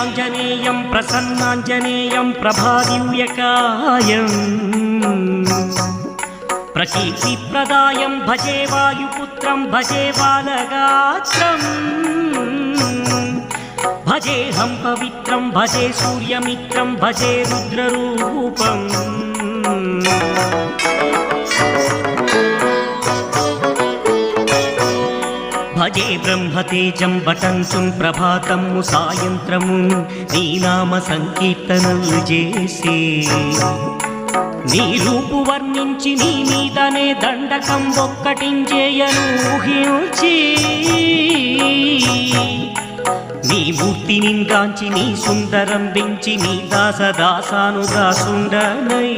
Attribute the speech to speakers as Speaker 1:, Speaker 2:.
Speaker 1: శ్రీయాంజనేయం ప్రసన్నాంజనేయం ప్రభాదివ్యకాయం ప్రకీర్తిప్రదాయం భజే వాయుపుత్రం భజే బాలగాత్రం భజేహం పవిత్రం భజే సూర్యమిత్రం భజే రుద్రరూపం భజే బ్రహ్మతేజం బటంచుం ప్రభాతము సాయంత్రము నీ నామ సంకీర్తనలు చేసే నీ రూపు వర్ణించి నీ మీదనే దండకం ఒక్కటించేయను ఊహించి నీ మూర్తి నింగాంచి నీ సుందరం పెంచి నీ దాసదాసాను దాసుండనై